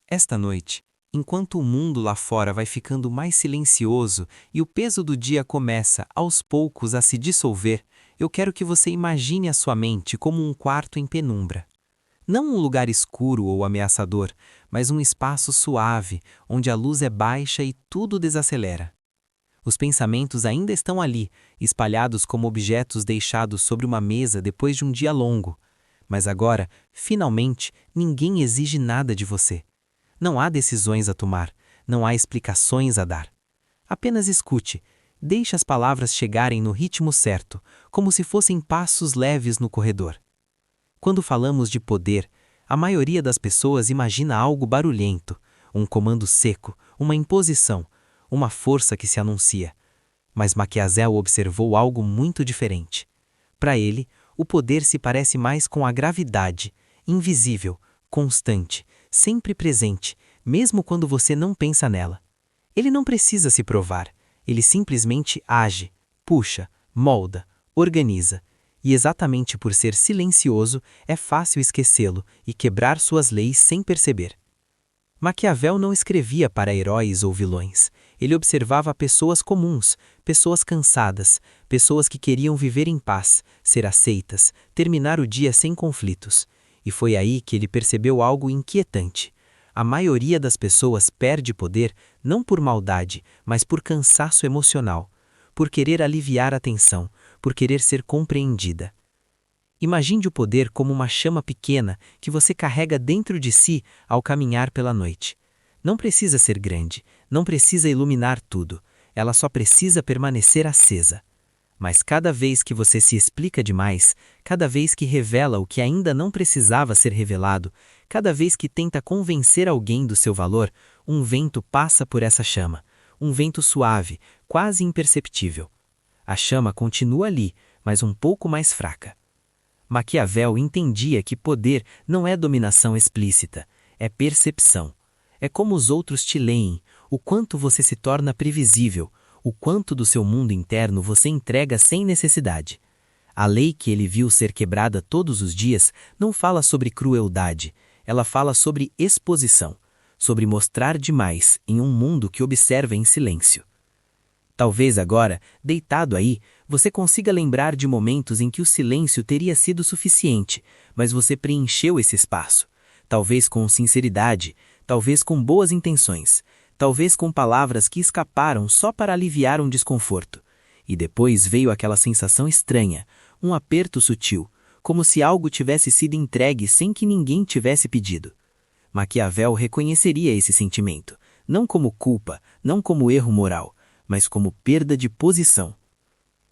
Esta noite, enquanto o mundo lá fora vai ficando mais silencioso e o peso do dia começa, aos poucos, a se dissolver, eu quero que você imagine a sua mente como um quarto em penumbra. Não um lugar escuro ou ameaçador, mas um espaço suave, onde a luz é baixa e tudo desacelera. Os pensamentos ainda estão ali, espalhados como objetos deixados sobre uma mesa depois de um dia longo. Mas agora, finalmente, ninguém exige nada de você. Não há decisões a tomar, não há explicações a dar. Apenas escute, deixe as palavras chegarem no ritmo certo, como se fossem passos leves no corredor. Quando falamos de poder, a maioria das pessoas imagina algo barulhento, um comando seco, uma imposição, uma força que se anuncia. Mas Maquiavel observou algo muito diferente. Para ele, o poder se parece mais com a gravidade, invisível, constante, sempre presente, mesmo quando você não pensa nela. Ele não precisa se provar, ele simplesmente age, puxa, molda, organiza. E exatamente por ser silencioso, é fácil esquecê-lo e quebrar suas leis sem perceber. Maquiavel não escrevia para heróis ou vilões. Ele observava pessoas comuns, pessoas cansadas, pessoas que queriam viver em paz, ser aceitas, terminar o dia sem conflitos. E foi aí que ele percebeu algo inquietante. A maioria das pessoas perde poder não por maldade, mas por cansaço emocional, por querer aliviar a tensão, por querer ser compreendida. Imagine o poder como uma chama pequena que você carrega dentro de si ao caminhar pela noite. Não precisa ser grande, não precisa iluminar tudo, ela só precisa permanecer acesa. Mas cada vez que você se explica demais, cada vez que revela o que ainda não precisava ser revelado, cada vez que tenta convencer alguém do seu valor, um vento passa por essa chama, um vento suave, quase imperceptível. A chama continua ali, mas um pouco mais fraca. Maquiavel entendia que poder não é dominação explícita, é percepção. É como os outros te leem, o quanto você se torna previsível, o quanto do seu mundo interno você entrega sem necessidade. A lei que ele viu ser quebrada todos os dias não fala sobre crueldade, ela fala sobre exposição, sobre mostrar demais em um mundo que observa em silêncio. Talvez agora, deitado aí, você consiga lembrar de momentos em que o silêncio teria sido suficiente, mas você preencheu esse espaço. Talvez com sinceridade, talvez com boas intenções, talvez com palavras que escaparam só para aliviar um desconforto. E depois veio aquela sensação estranha, um aperto sutil, como se algo tivesse sido entregue sem que ninguém tivesse pedido. Maquiavel reconheceria esse sentimento, não como culpa, não como erro moral, mas como perda de posição.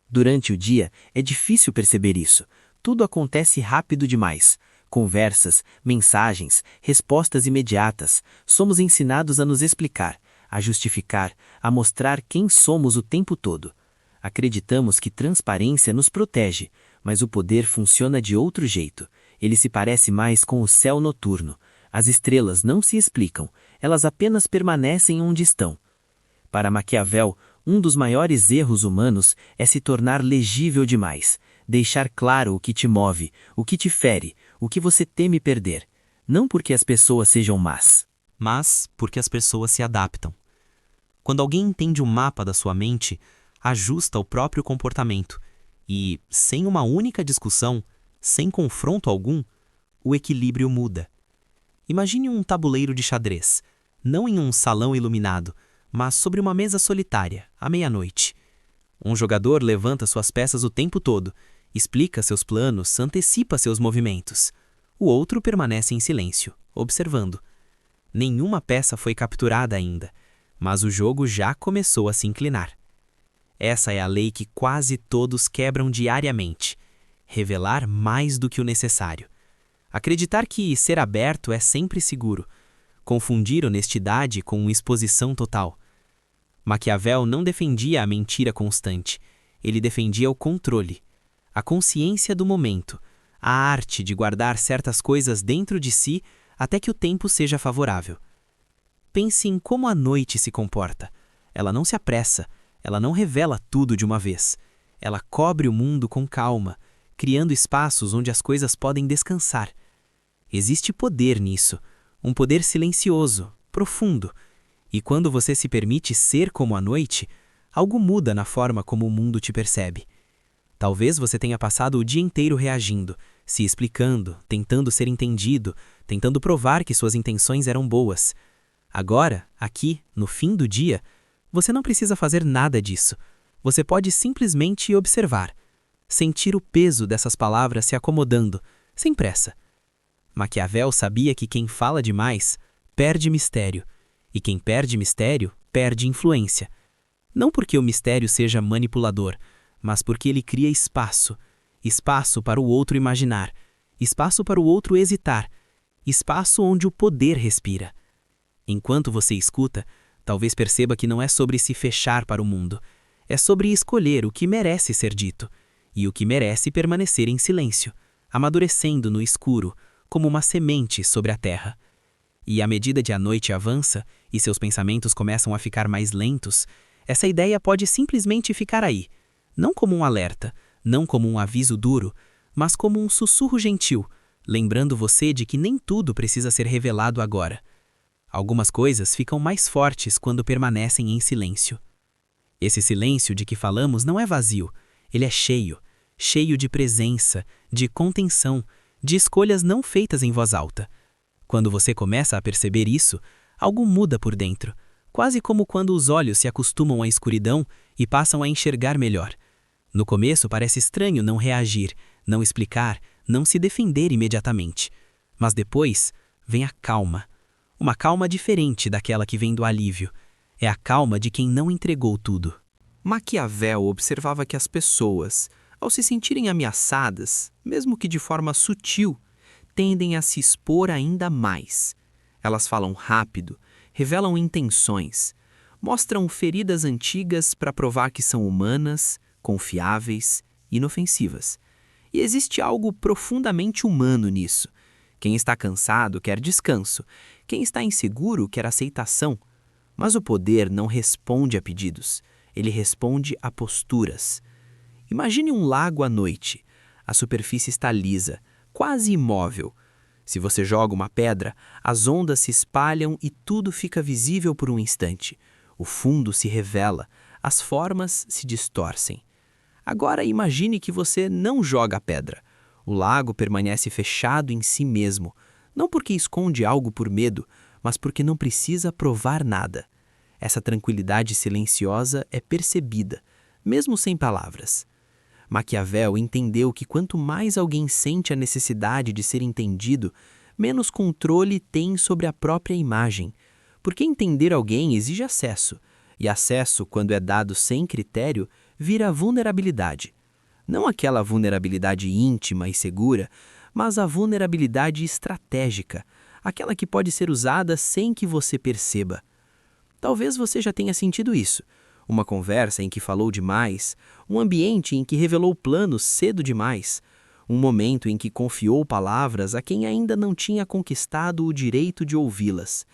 Durante o dia, é difícil perceber isso. Tudo acontece rápido demais. Conversas, mensagens, respostas imediatas. Somos ensinados a nos explicar, a justificar, a mostrar quem somos o tempo todo. Acreditamos que transparência nos protege, mas o poder funciona de outro jeito. Ele se parece mais com o céu noturno. As estrelas não se explicam, elas apenas permanecem onde estão. Para Maquiavel, um dos maiores erros humanos é se tornar legível demais, deixar claro o que te move, o que te fere, o que você teme perder, não porque as pessoas sejam más, mas porque as pessoas se adaptam. Quando alguém entende o mapa da sua mente, ajusta o próprio comportamento e, sem uma única discussão, sem confronto algum, o equilíbrio muda. Imagine um tabuleiro de xadrez, não em um salão iluminado, mas sobre uma mesa solitária, à meia-noite. Um jogador levanta suas peças o tempo todo, explica seus planos, antecipa seus movimentos. O outro permanece em silêncio, observando. Nenhuma peça foi capturada ainda, mas o jogo já começou a se inclinar. Essa é a lei que quase todos quebram diariamente. Revelar mais do que o necessário. Acreditar que ser aberto é sempre seguro. Confundir honestidade com exposição total. Maquiavel não defendia a mentira constante, ele defendia o controle, a consciência do momento, a arte de guardar certas coisas dentro de si até que o tempo seja favorável. Pense em como a noite se comporta. Ela não se apressa, ela não revela tudo de uma vez. Ela cobre o mundo com calma, criando espaços onde as coisas podem descansar. Existe poder nisso, um poder silencioso, profundo. E quando você se permite ser como a noite, algo muda na forma como o mundo te percebe. Talvez você tenha passado o dia inteiro reagindo, se explicando, tentando ser entendido, tentando provar que suas intenções eram boas. Agora, aqui, no fim do dia, você não precisa fazer nada disso. Você pode simplesmente observar, sentir o peso dessas palavras se acomodando, sem pressa. Maquiavel sabia que quem fala demais perde mistério, e quem perde mistério perde influência. Não porque o mistério seja manipulador, mas porque ele cria espaço, espaço para o outro imaginar, espaço para o outro hesitar, espaço onde o poder respira. Enquanto você escuta, talvez perceba que não é sobre se fechar para o mundo, é sobre escolher o que merece ser dito e o que merece permanecer em silêncio, amadurecendo no escuro, como uma semente sobre a terra. E à medida que a noite avança e seus pensamentos começam a ficar mais lentos, essa ideia pode simplesmente ficar aí, não como um alerta, não como um aviso duro, mas como um sussurro gentil, lembrando você de que nem tudo precisa ser revelado agora. Algumas coisas ficam mais fortes quando permanecem em silêncio. Esse silêncio de que falamos não é vazio, ele é cheio, cheio de presença, de contenção, de escolhas não feitas em voz alta. Quando você começa a perceber isso, algo muda por dentro, quase como quando os olhos se acostumam à escuridão e passam a enxergar melhor. No começo parece estranho não reagir, não explicar, não se defender imediatamente. Mas depois vem a calma. Uma calma diferente daquela que vem do alívio. É a calma de quem não entregou tudo. Maquiavel observava que as pessoas, ao se sentirem ameaçadas, mesmo que de forma sutil, tendem a se expor ainda mais. Elas falam rápido, revelam intenções, mostram feridas antigas para provar que são humanas, confiáveis, inofensivas. E existe algo profundamente humano nisso. Quem está cansado quer descanso, quem está inseguro quer aceitação. Mas o poder não responde a pedidos, ele responde a posturas. Imagine um lago à noite. A superfície está lisa, quase imóvel. Se você joga uma pedra, as ondas se espalham e tudo fica visível por um instante. O fundo se revela, as formas se distorcem. Agora imagine que você não joga a pedra. O lago permanece fechado em si mesmo, não porque esconde algo por medo, mas porque não precisa provar nada. Essa tranquilidade silenciosa é percebida, mesmo sem palavras. Maquiavel entendeu que quanto mais alguém sente a necessidade de ser entendido, menos controle tem sobre a própria imagem, porque entender alguém exige acesso, e acesso, quando é dado sem critério, vira vulnerabilidade. Não aquela vulnerabilidade íntima e segura, mas a vulnerabilidade estratégica, aquela que pode ser usada sem que você perceba. Talvez você já tenha sentido isso. Uma conversa em que falou demais, um ambiente em que revelou planos cedo demais, um momento em que confiou palavras a quem ainda não tinha conquistado o direito de ouvi-las.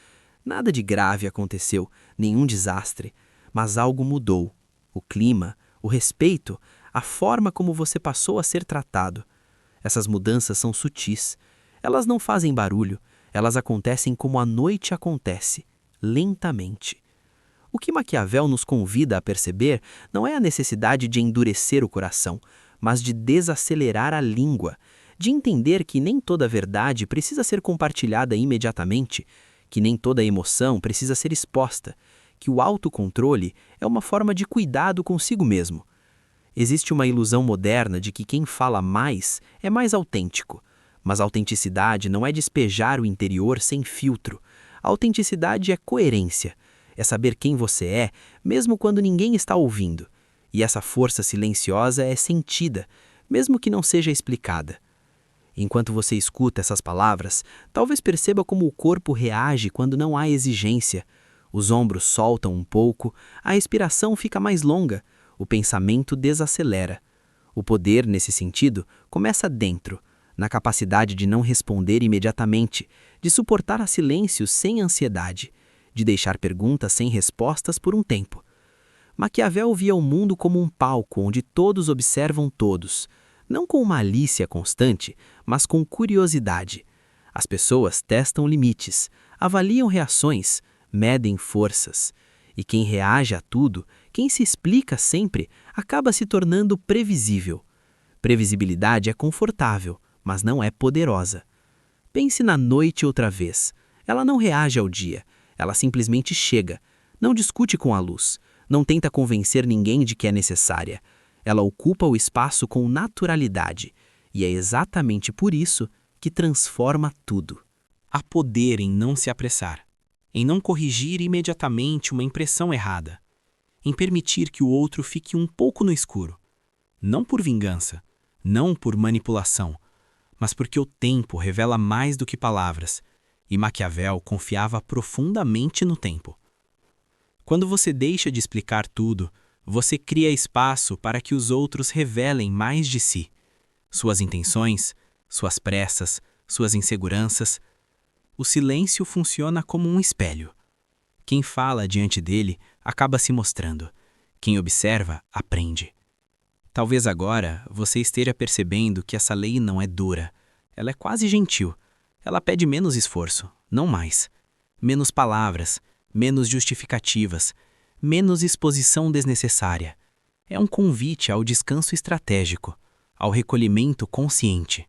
Nada de grave aconteceu, nenhum desastre, mas algo mudou. O clima, o respeito, a forma como você passou a ser tratado. Essas mudanças são sutis. Elas não fazem barulho, elas acontecem como a noite acontece, lentamente. O que Maquiavel nos convida a perceber não é a necessidade de endurecer o coração, mas de desacelerar a língua, de entender que nem toda verdade precisa ser compartilhada imediatamente, que nem toda emoção precisa ser exposta, que o autocontrole é uma forma de cuidado consigo mesmo. Existe uma ilusão moderna de que quem fala mais é mais autêntico, mas autenticidade não é despejar o interior sem filtro. A autenticidade é coerência. É saber quem você é, mesmo quando ninguém está ouvindo. E essa força silenciosa é sentida, mesmo que não seja explicada. Enquanto você escuta essas palavras, talvez perceba como o corpo reage quando não há exigência. Os ombros soltam um pouco, a expiração fica mais longa, o pensamento desacelera. O poder, nesse sentido, começa dentro, na capacidade de não responder imediatamente, de suportar a silêncio sem ansiedade, de deixar perguntas sem respostas por um tempo. Maquiavel via o mundo como um palco onde todos observam todos, não com malícia constante, mas com curiosidade. As pessoas testam limites, avaliam reações, medem forças. E quem reage a tudo, quem se explica sempre, acaba se tornando previsível. Previsibilidade é confortável, mas não é poderosa. Pense na noite outra vez. Ela não reage ao dia, ela simplesmente chega. Não discute com a luz, não tenta convencer ninguém de que é necessária. Ela ocupa o espaço com naturalidade, e é exatamente por isso que transforma tudo. Há poder em não se apressar, em não corrigir imediatamente uma impressão errada, em permitir que o outro fique um pouco no escuro. Não por vingança, não por manipulação, mas porque o tempo revela mais do que palavras, e Maquiavel confiava profundamente no tempo. Quando você deixa de explicar tudo, você cria espaço para que os outros revelem mais de si. Suas intenções, suas pressas, suas inseguranças. O silêncio funciona como um espelho. Quem fala diante dele acaba se mostrando. Quem observa, aprende. Talvez agora você esteja percebendo que essa lei não é dura. Ela é quase gentil. Ela pede menos esforço, não mais. Menos palavras, menos justificativas, menos exposição desnecessária. É um convite ao descanso estratégico, ao recolhimento consciente.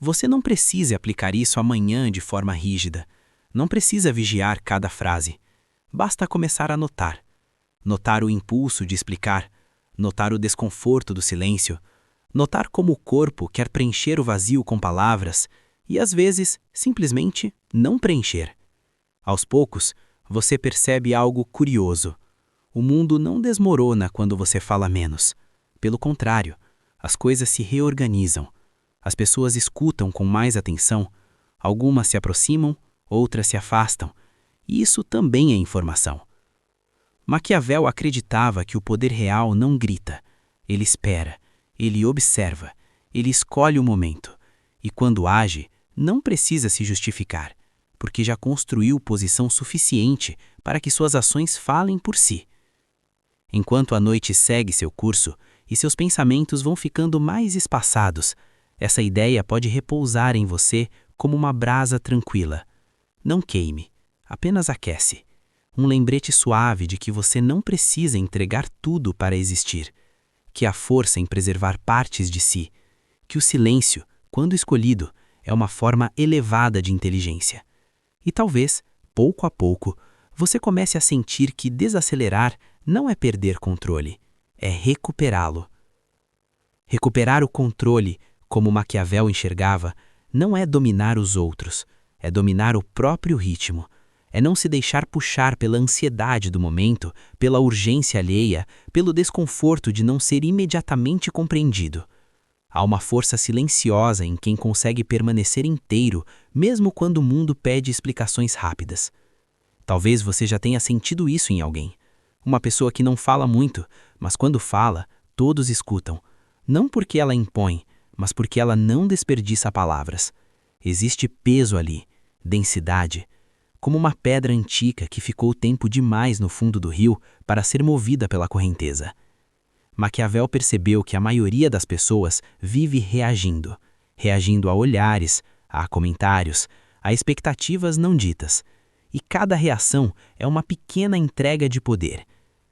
Você não precisa aplicar isso amanhã de forma rígida. Não precisa vigiar cada frase. Basta começar a notar. Notar o impulso de explicar, notar o desconforto do silêncio, notar como o corpo quer preencher o vazio com palavras e, às vezes, simplesmente não preencher. Aos poucos, você percebe algo curioso. O mundo não desmorona quando você fala menos. Pelo contrário, as coisas se reorganizam. As pessoas escutam com mais atenção. Algumas se aproximam, outras se afastam. E isso também é informação. Maquiavel acreditava que o poder real não grita. Ele espera, ele observa, ele escolhe o momento. E quando age, não precisa se justificar, porque já construiu posição suficiente para que suas ações falem por si. Enquanto a noite segue seu curso e seus pensamentos vão ficando mais espaçados, essa ideia pode repousar em você como uma brasa tranquila. Não queime, apenas aquece. Um lembrete suave de que você não precisa entregar tudo para existir, que há força em preservar partes de si, que o silêncio, quando escolhido, é uma forma elevada de inteligência. E talvez, pouco a pouco, você comece a sentir que desacelerar não é perder controle, é recuperá-lo. Recuperar o controle, como Maquiavel enxergava, não é dominar os outros, é dominar o próprio ritmo. É não se deixar puxar pela ansiedade do momento, pela urgência alheia, pelo desconforto de não ser imediatamente compreendido. Há uma força silenciosa em quem consegue permanecer inteiro, mesmo quando o mundo pede explicações rápidas. Talvez você já tenha sentido isso em alguém. Uma pessoa que não fala muito, mas quando fala, todos escutam. Não porque ela impõe, mas porque ela não desperdiça palavras. Existe peso ali, densidade, como uma pedra antiga que ficou tempo demais no fundo do rio para ser movida pela correnteza. Maquiavel percebeu que a maioria das pessoas vive reagindo a olhares, a comentários, a expectativas não ditas. E cada reação é uma pequena entrega de poder.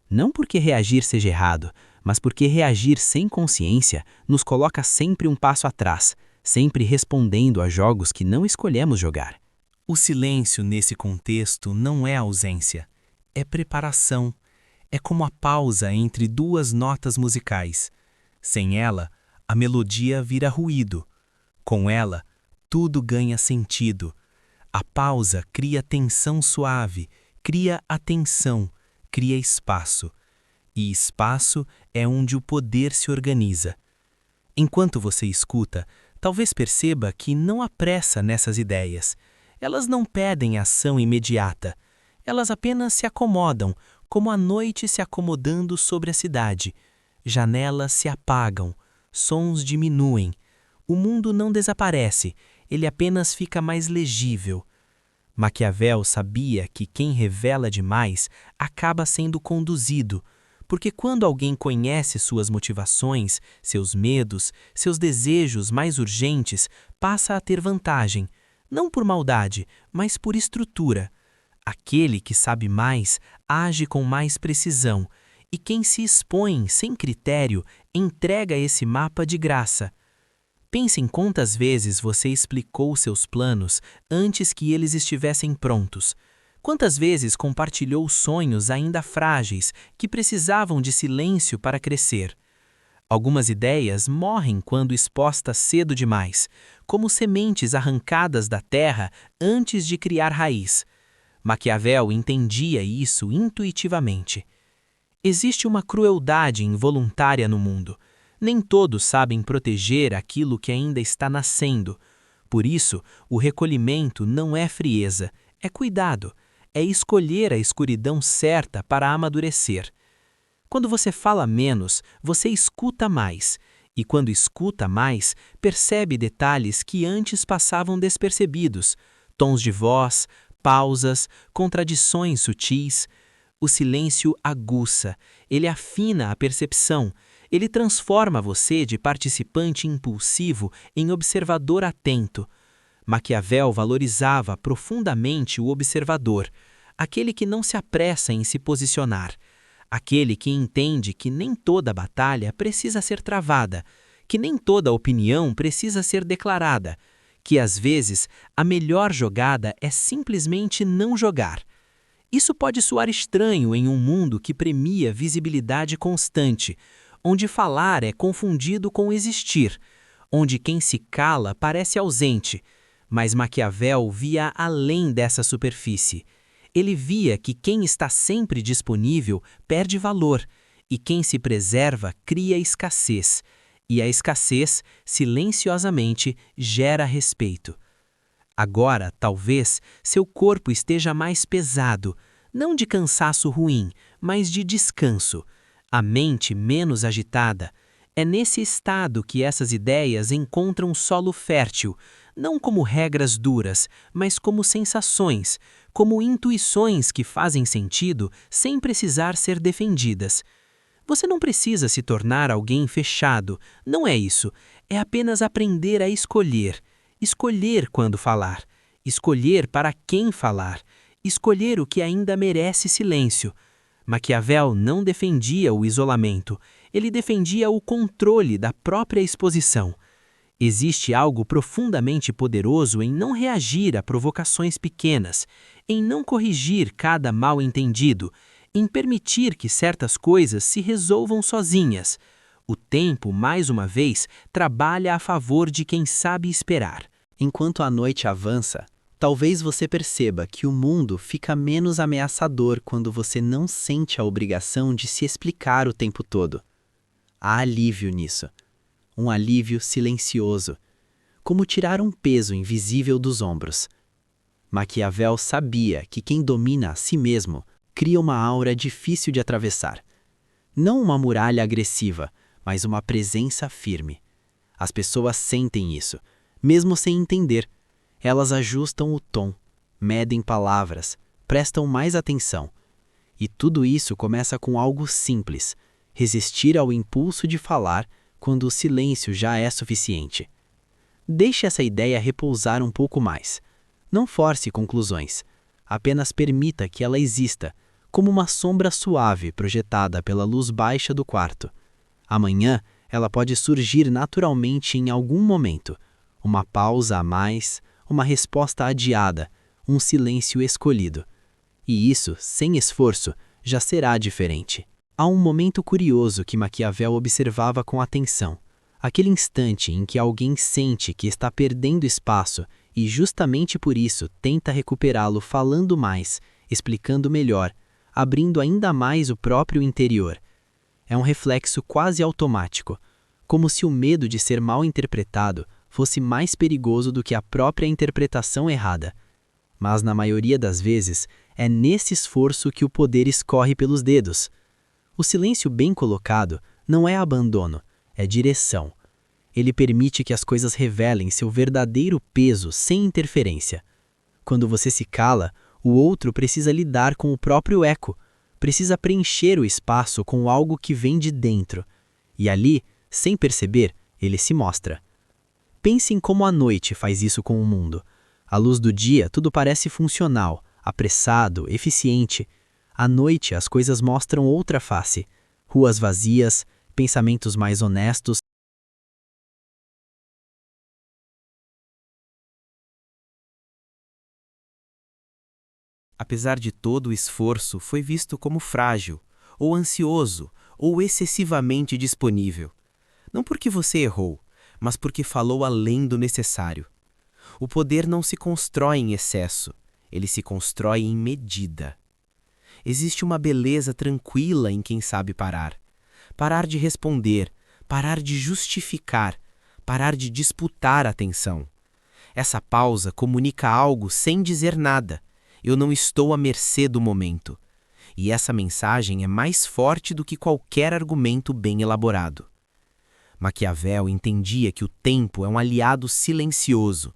Não porque reagir seja errado, mas porque reagir sem consciência nos coloca sempre um passo atrás, sempre respondendo a jogos que não escolhemos jogar. O silêncio nesse contexto não é ausência, é preparação. É como a pausa entre duas notas musicais. Sem ela, a melodia vira ruído. Com ela, tudo ganha sentido. A pausa cria tensão suave, cria atenção, cria espaço. E espaço é onde o poder se organiza. Enquanto você escuta, talvez perceba que não há pressa nessas ideias. Elas não pedem ação imediata. Elas apenas se acomodam, como a noite se acomodando sobre a cidade. Janelas se apagam, sons diminuem. O mundo não desaparece, ele apenas fica mais legível. Maquiavel sabia que quem revela demais acaba sendo conduzido, porque quando alguém conhece suas motivações, seus medos, seus desejos mais urgentes, passa a ter vantagem. não por maldade, mas por estrutura. Aquele que sabe mais age com mais precisão, e quem se expõe sem critério entrega esse mapa de graça. Pense em quantas vezes você explicou seus planos antes que eles estivessem prontos. Quantas vezes compartilhou sonhos ainda frágeis que precisavam de silêncio para crescer. Algumas ideias morrem quando expostas cedo demais, como sementes arrancadas da terra antes de criar raiz. Maquiavel entendia isso intuitivamente. Existe uma crueldade involuntária no mundo. Nem todos sabem proteger aquilo que ainda está nascendo. Por isso, o recolhimento não é frieza, é cuidado, é escolher a escuridão certa para amadurecer. Quando você fala menos, você escuta mais. E quando escuta mais, percebe detalhes que antes passavam despercebidos, tons de voz, pausas, contradições sutis. O silêncio aguça, ele afina a percepção, ele transforma você de participante impulsivo em observador atento. Maquiavel valorizava profundamente o observador, aquele que não se apressa em se posicionar, aquele que entende que nem toda batalha precisa ser travada, que nem toda opinião precisa ser declarada, que às vezes a melhor jogada é simplesmente não jogar. Isso pode soar estranho em um mundo que premia visibilidade constante, onde falar é confundido com existir, onde quem se cala parece ausente, mas Maquiavel via além dessa superfície. Ele via que quem está sempre disponível perde valor, e quem se preserva cria escassez, e a escassez, silenciosamente, gera respeito. Agora, talvez, seu corpo esteja mais pesado, não de cansaço ruim, mas de descanso. A mente menos agitada. É nesse estado que essas ideias encontram solo fértil, não como regras duras, mas como sensações, como intuições que fazem sentido sem precisar ser defendidas. Você não precisa se tornar alguém fechado, não é isso. É apenas aprender a escolher. Escolher quando falar. Escolher para quem falar. Escolher o que ainda merece silêncio. Maquiavel não defendia o isolamento, ele defendia o controle da própria exposição. Existe algo profundamente poderoso em não reagir a provocações pequenas, em não corrigir cada mal-entendido, em permitir que certas coisas se resolvam sozinhas. O tempo, mais uma vez, trabalha a favor de quem sabe esperar. Enquanto a noite avança, talvez você perceba que o mundo fica menos ameaçador quando você não sente a obrigação de se explicar o tempo todo. Há alívio nisso. Um alívio silencioso, como tirar um peso invisível dos ombros. Maquiavel sabia que quem domina a si mesmo cria uma aura difícil de atravessar. Não uma muralha agressiva, mas uma presença firme. As pessoas sentem isso, mesmo sem entender. Elas ajustam o tom, medem palavras, prestam mais atenção. E tudo isso começa com algo simples: resistir ao impulso de falar quando o silêncio já é suficiente. Deixe essa ideia repousar um pouco mais. Não force conclusões. Apenas permita que ela exista, como uma sombra suave projetada pela luz baixa do quarto. Amanhã, ela pode surgir naturalmente em algum momento. Uma pausa a mais, uma resposta adiada, um silêncio escolhido. E isso, sem esforço, já será diferente. Há um momento curioso que Maquiavel observava com atenção. Aquele instante em que alguém sente que está perdendo espaço e justamente por isso tenta recuperá-lo falando mais, explicando melhor, abrindo ainda mais o próprio interior. É um reflexo quase automático, como se o medo de ser mal interpretado fosse mais perigoso do que a própria interpretação errada. Mas na maioria das vezes, é nesse esforço que o poder escorre pelos dedos. O silêncio bem colocado não é abandono, é direção. Ele permite que as coisas revelem seu verdadeiro peso sem interferência. Quando você se cala, o outro precisa lidar com o próprio eco, precisa preencher o espaço com algo que vem de dentro. E ali, sem perceber, ele se mostra. Pense em como a noite faz isso com o mundo. À luz do dia, tudo parece funcional, apressado, eficiente. À noite, as coisas mostram outra face. Ruas vazias, pensamentos mais honestos. Apesar de todo o esforço, foi visto como frágil, ou ansioso, ou excessivamente disponível. Não porque você errou, mas porque falou além do necessário. O poder não se constrói em excesso, ele se constrói em medida. Existe uma beleza tranquila em quem sabe parar. Parar de responder, parar de justificar, parar de disputar a atenção. Essa pausa comunica algo sem dizer nada. Eu não estou à mercê do momento. E essa mensagem é mais forte do que qualquer argumento bem elaborado. Maquiavel entendia que o tempo é um aliado silencioso.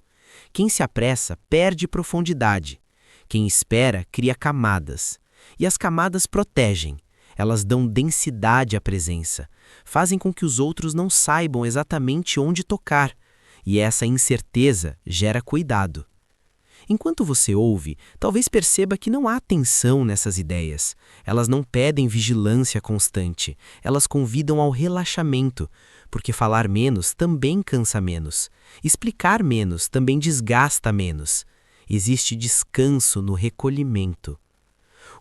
Quem se apressa perde profundidade. Quem espera cria camadas. E as camadas protegem. Elas dão densidade à presença. Fazem com que os outros não saibam exatamente onde tocar. E essa incerteza gera cuidado. Enquanto você ouve, talvez perceba que não há tensão nessas ideias. Elas não pedem vigilância constante. Elas convidam ao relaxamento, porque falar menos também cansa menos. Explicar menos também desgasta menos. Existe descanso no recolhimento.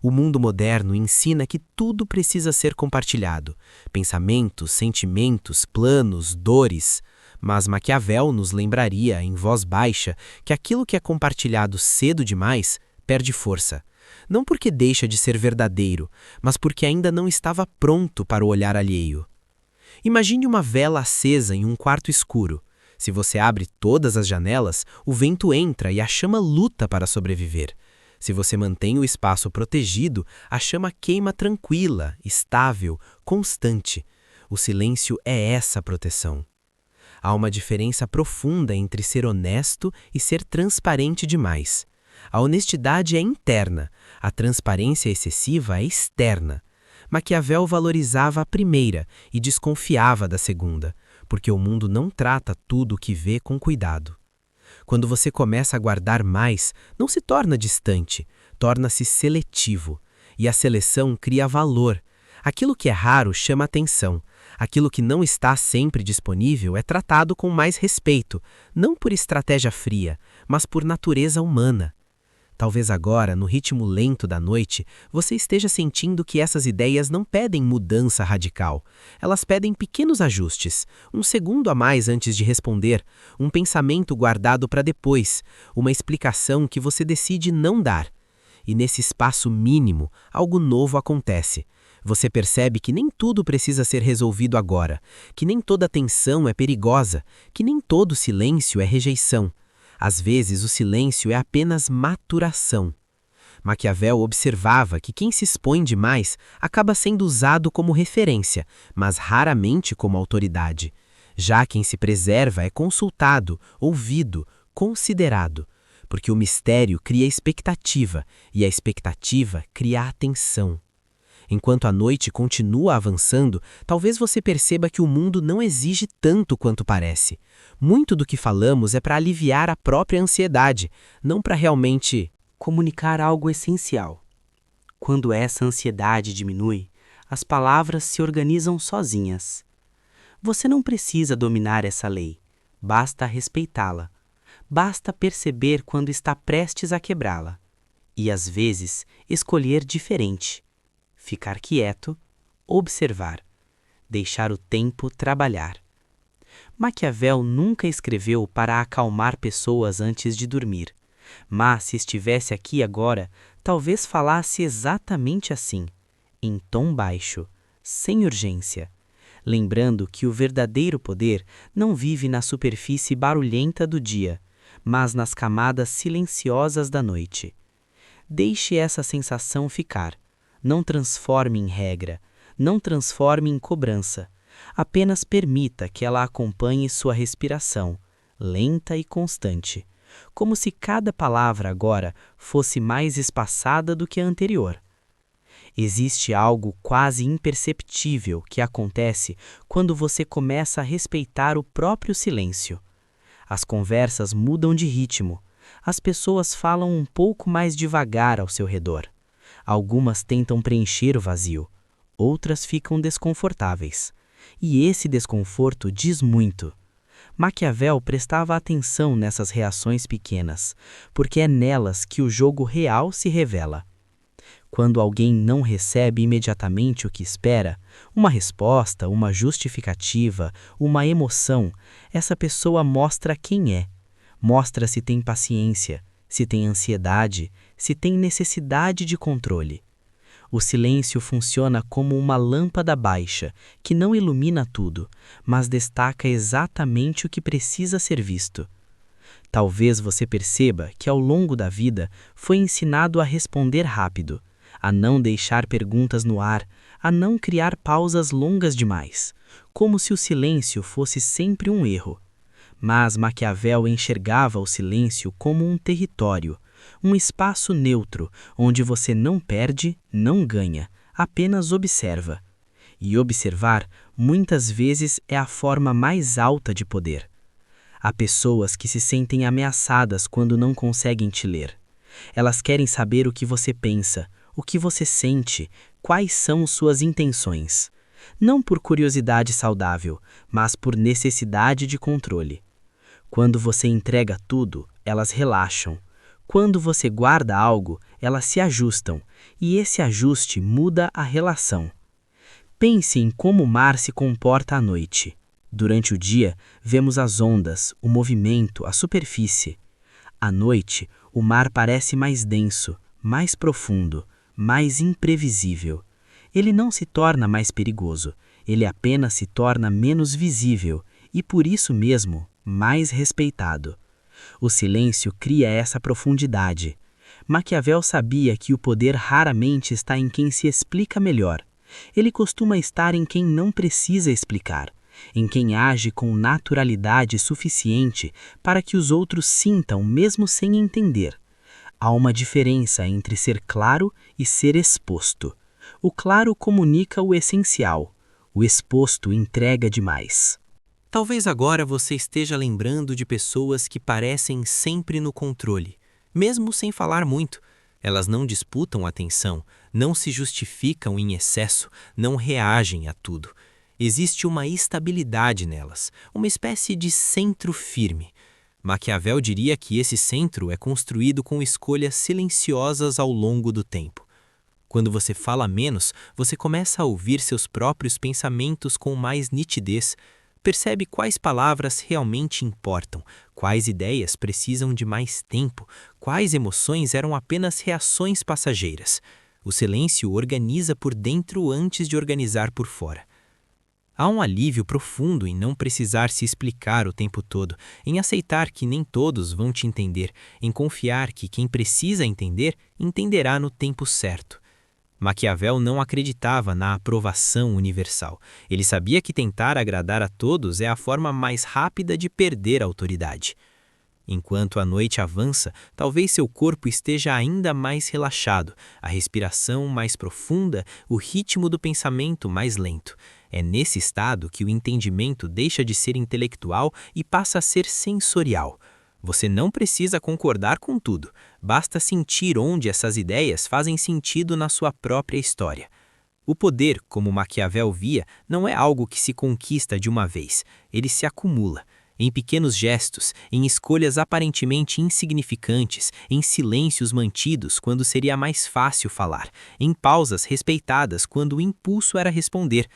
O mundo moderno ensina que tudo precisa ser compartilhado. Pensamentos, sentimentos, planos, dores. Mas Maquiavel nos lembraria, em voz baixa, que aquilo que é compartilhado cedo demais perde força. Não porque deixa de ser verdadeiro, mas porque ainda não estava pronto para o olhar alheio. Imagine uma vela acesa em um quarto escuro. Se você abre todas as janelas, o vento entra e a chama luta para sobreviver. Se você mantém o espaço protegido, a chama queima tranquila, estável, constante. O silêncio é essa proteção. Há uma diferença profunda entre ser honesto e ser transparente demais. A honestidade é interna, a transparência excessiva é externa. Maquiavel valorizava a primeira e desconfiava da segunda, porque o mundo não trata tudo o que vê com cuidado. Quando você começa a guardar mais, não se torna distante, torna-se seletivo. E a seleção cria valor. Aquilo que é raro chama atenção. Aquilo que não está sempre disponível é tratado com mais respeito, não por estratégia fria, mas por natureza humana. Talvez agora, no ritmo lento da noite, você esteja sentindo que essas ideias não pedem mudança radical. Elas pedem pequenos ajustes, um segundo a mais antes de responder, um pensamento guardado para depois, uma explicação que você decide não dar. E nesse espaço mínimo, algo novo acontece. Você percebe que nem tudo precisa ser resolvido agora, que nem toda tensão é perigosa, que nem todo silêncio é rejeição. Às vezes, o silêncio é apenas maturação. Maquiavel observava que quem se expõe demais acaba sendo usado como referência, mas raramente como autoridade. Já quem se preserva é consultado, ouvido, considerado, porque o mistério cria expectativa e a expectativa cria atenção. Enquanto a noite continua avançando, talvez você perceba que o mundo não exige tanto quanto parece. Muito do que falamos é para aliviar a própria ansiedade, não para realmente comunicar algo essencial. Quando essa ansiedade diminui, as palavras se organizam sozinhas. Você não precisa dominar essa lei, basta respeitá-la. Basta perceber quando está prestes a quebrá-la. E, às vezes, escolher diferente. Ficar quieto, observar, deixar o tempo trabalhar. Maquiavel nunca escreveu para acalmar pessoas antes de dormir, mas se estivesse aqui agora, talvez falasse exatamente assim, em tom baixo, sem urgência, lembrando que o verdadeiro poder não vive na superfície barulhenta do dia, mas nas camadas silenciosas da noite. Deixe essa sensação ficar. Não transforme em regra, não transforme em cobrança. Apenas permita que ela acompanhe sua respiração, lenta e constante, como se cada palavra agora fosse mais espaçada do que a anterior. Existe algo quase imperceptível que acontece quando você começa a respeitar o próprio silêncio. As conversas mudam de ritmo, As pessoas falam um pouco mais devagar ao seu redor. Algumas tentam preencher o vazio, outras ficam desconfortáveis. E esse desconforto diz muito. Maquiavel prestava atenção nessas reações pequenas, porque é nelas que o jogo real se revela. Quando alguém não recebe imediatamente o que espera, uma resposta, uma justificativa, uma emoção, essa pessoa mostra quem é. Mostra se tem paciência, se tem ansiedade, se tem necessidade de controle. O silêncio funciona como uma lâmpada baixa, que não ilumina tudo, mas destaca exatamente o que precisa ser visto. Talvez você perceba que ao longo da vida foi ensinado a responder rápido, a não deixar perguntas no ar, a não criar pausas longas demais, como se o silêncio fosse sempre um erro. Mas Maquiavel enxergava o silêncio como um território, um espaço neutro, onde você não perde, não ganha, apenas observa. E observar, muitas vezes, é a forma mais alta de poder. Há pessoas que se sentem ameaçadas quando não conseguem te ler. Elas querem saber o que você pensa, o que você sente, quais são suas intenções. Não por curiosidade saudável, mas por necessidade de controle. Quando você entrega tudo, elas relaxam. Quando você guarda algo, elas se ajustam, e esse ajuste muda a relação. Pense em como o mar se comporta à noite. Durante o dia, vemos as ondas, o movimento, a superfície. À noite, o mar parece mais denso, mais profundo, mais imprevisível. Ele não se torna mais perigoso, ele apenas se torna menos visível e, por isso mesmo, mais respeitado. O silêncio cria essa profundidade. Maquiavel sabia que o poder raramente está em quem se explica melhor. Ele costuma estar em quem não precisa explicar, em quem age com naturalidade suficiente para que os outros sintam mesmo sem entender. Há uma diferença entre ser claro e ser exposto. O claro comunica o essencial, o exposto entrega demais. Talvez agora você esteja lembrando de pessoas que parecem sempre no controle, mesmo sem falar muito. Elas não disputam atenção, não se justificam em excesso, não reagem a tudo. Existe uma estabilidade nelas, uma espécie de centro firme. Maquiavel diria que esse centro é construído com escolhas silenciosas ao longo do tempo. Quando você fala menos, você começa a ouvir seus próprios pensamentos com mais nitidez. Percebe quais palavras realmente importam, quais ideias precisam de mais tempo, quais emoções eram apenas reações passageiras. O silêncio organiza por dentro antes de organizar por fora. Há um alívio profundo em não precisar se explicar o tempo todo, em aceitar que nem todos vão te entender, em confiar que quem precisa entender, entenderá no tempo certo. Maquiavel não acreditava na aprovação universal. Ele sabia que tentar agradar a todos é a forma mais rápida de perder a autoridade. Enquanto a noite avança, talvez seu corpo esteja ainda mais relaxado, a respiração mais profunda, o ritmo do pensamento mais lento. É nesse estado que o entendimento deixa de ser intelectual e passa a ser sensorial. Você não precisa concordar com tudo, basta sentir onde essas ideias fazem sentido na sua própria história. O poder, como Maquiavel via, não é algo que se conquista de uma vez, ele se acumula. Em pequenos gestos, em escolhas aparentemente insignificantes, em silêncios mantidos quando seria mais fácil falar, em pausas respeitadas quando o impulso era responder.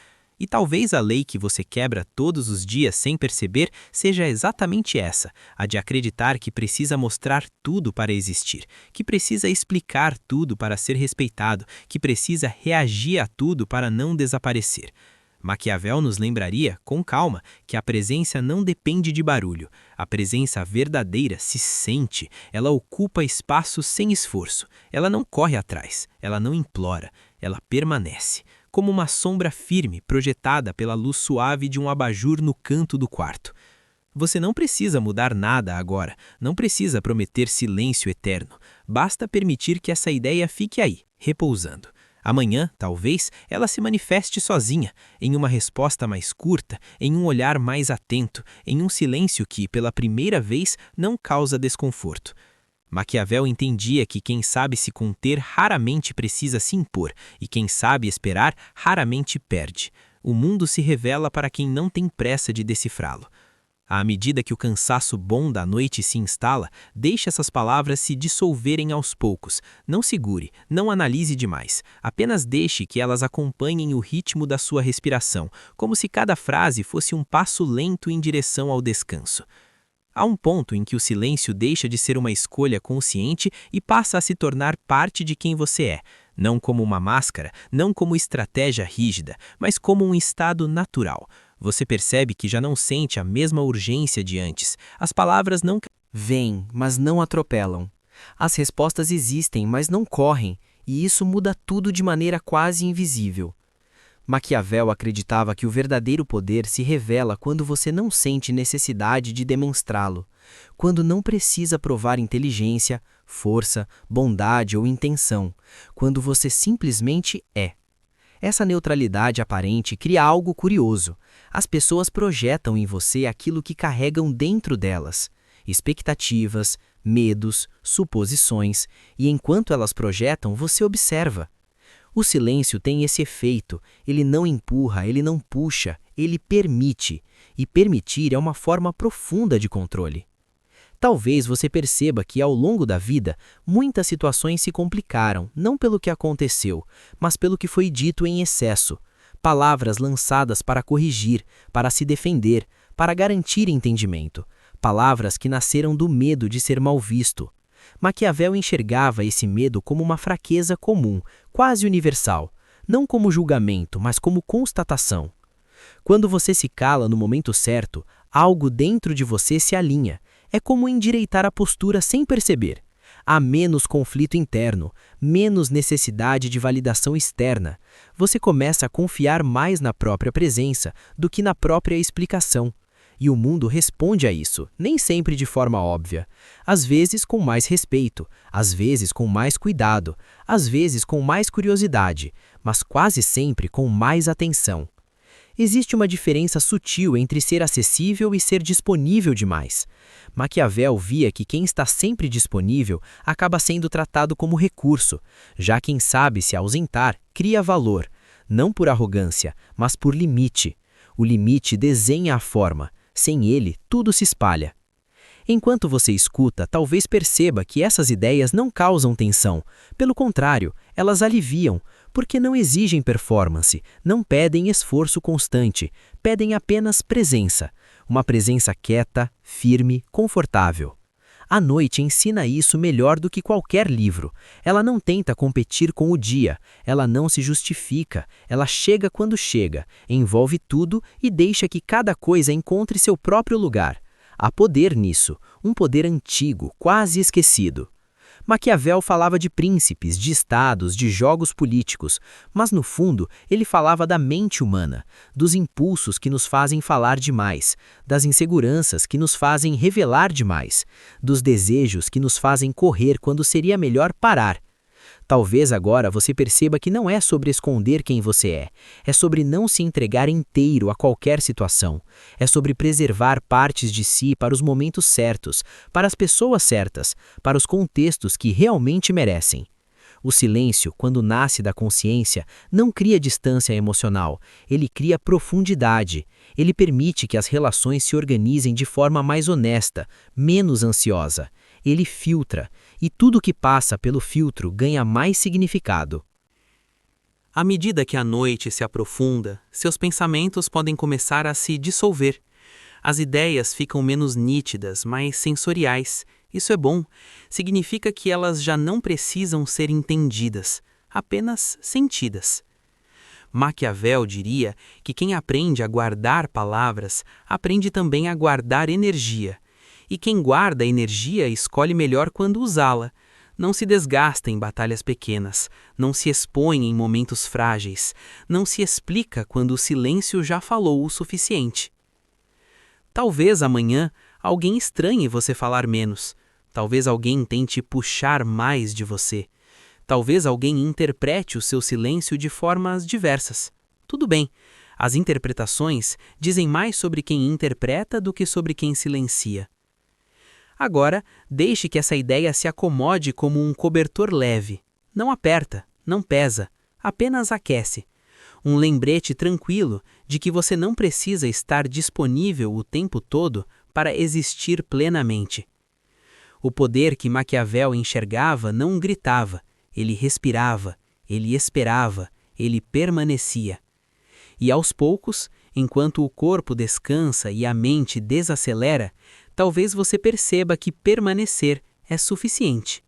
E talvez a lei que você quebra todos os dias sem perceber seja exatamente essa, a de acreditar que precisa mostrar tudo para existir, que precisa explicar tudo para ser respeitado, que precisa reagir a tudo para não desaparecer. Maquiavel nos lembraria, com calma, que a presença não depende de barulho. A presença verdadeira se sente, ela ocupa espaço sem esforço, ela não corre atrás, ela não implora, ela permanece. Como uma sombra firme projetada pela luz suave de um abajur no canto do quarto. Você não precisa mudar nada agora, não precisa prometer silêncio eterno, basta permitir que essa ideia fique aí, repousando. Amanhã, talvez, ela se manifeste sozinha, em uma resposta mais curta, em um olhar mais atento, em um silêncio que, pela primeira vez, não causa desconforto. Maquiavel entendia que quem sabe se conter raramente precisa se impor, e quem sabe esperar raramente perde. O mundo se revela para quem não tem pressa de decifrá-lo. À medida que o cansaço bom da noite se instala, deixe essas palavras se dissolverem aos poucos. Não segure, não analise demais. Apenas deixe que elas acompanhem o ritmo da sua respiração, como se cada frase fosse um passo lento em direção ao descanso. Há um ponto em que o silêncio deixa de ser uma escolha consciente e passa a se tornar parte de quem você é, não como uma máscara, não como estratégia rígida, mas como um estado natural. Você percebe que já não sente a mesma urgência de antes. As palavras não Vêm, mas não atropelam. As respostas existem, mas não correm, e isso muda tudo de maneira quase invisível. Maquiavel acreditava que o verdadeiro poder se revela quando você não sente necessidade de demonstrá-lo, quando não precisa provar inteligência, força, bondade ou intenção, quando você simplesmente é. Essa neutralidade aparente cria algo curioso. As pessoas projetam em você aquilo que carregam dentro delas, expectativas, medos, suposições, e enquanto elas projetam, você observa. O silêncio tem esse efeito, ele não empurra, ele não puxa, ele permite, e permitir é uma forma profunda de controle. Talvez você perceba que ao longo da vida, muitas situações se complicaram, não pelo que aconteceu, mas pelo que foi dito em excesso. Palavras lançadas para corrigir, para se defender, para garantir entendimento. Palavras que nasceram do medo de ser mal visto. Maquiavel enxergava esse medo como uma fraqueza comum, quase universal, não como julgamento, mas como constatação. Quando você se cala no momento certo, algo dentro de você se alinha. É como endireitar a postura sem perceber. Há menos conflito interno, menos necessidade de validação externa. Você começa a confiar mais na própria presença do que na própria explicação. E o mundo responde a isso, nem sempre de forma óbvia. Às vezes com mais respeito, às vezes com mais cuidado, às vezes com mais curiosidade, mas quase sempre com mais atenção. Existe uma diferença sutil entre ser acessível e ser disponível demais. Maquiavel via que quem está sempre disponível acaba sendo tratado como recurso, já quem sabe se ausentar cria valor, não por arrogância, mas por limite. O limite desenha a forma, sem ele tudo se espalha. Enquanto você escuta, talvez perceba que essas ideias não causam tensão, pelo contrário, elas aliviam, porque não exigem performance, não pedem esforço constante, pedem apenas presença, uma presença quieta, firme, confortável. A noite ensina isso melhor do que qualquer livro. Ela não tenta competir com o dia, ela não se justifica, ela chega quando chega, envolve tudo e deixa que cada coisa encontre seu próprio lugar. Há poder nisso, um poder antigo, quase esquecido. Maquiavel falava de príncipes, de estados, de jogos políticos, mas no fundo ele falava da mente humana, dos impulsos que nos fazem falar demais, das inseguranças que nos fazem revelar demais, dos desejos que nos fazem correr quando seria melhor parar. Talvez agora você perceba que não é sobre esconder quem você é sobre não se entregar inteiro a qualquer situação, é sobre preservar partes de si para os momentos certos, para as pessoas certas, para os contextos que realmente merecem. O silêncio, quando nasce da consciência, não cria distância emocional, ele cria profundidade. Ele permite que as relações se organizem de forma mais honesta, menos ansiosa. Ele filtra, e tudo que passa pelo filtro ganha mais significado. À medida que a noite se aprofunda, seus pensamentos podem começar a se dissolver. As ideias ficam menos nítidas, mais sensoriais. Isso é bom. Significa que elas já não precisam ser entendidas, apenas sentidas. Maquiavel diria que quem aprende a guardar palavras, aprende também a guardar energia. E quem guarda energia escolhe melhor quando usá-la. Não se desgasta em batalhas pequenas, não se expõe em momentos frágeis, não se explica quando o silêncio já falou o suficiente. Talvez amanhã alguém estranhe você falar menos, talvez alguém tente puxar mais de você, talvez alguém interprete o seu silêncio de formas diversas. Tudo bem, as interpretações dizem mais sobre quem interpreta do que sobre quem silencia. Agora, deixe que essa ideia se acomode como um cobertor leve. Não aperta, não pesa, apenas aquece. Um lembrete tranquilo de que você não precisa estar disponível o tempo todo para existir plenamente. O poder que Maquiavel enxergava não gritava, ele respirava, ele esperava, ele permanecia. E aos poucos, enquanto o corpo descansa e a mente desacelera, talvez você perceba que permanecer é suficiente.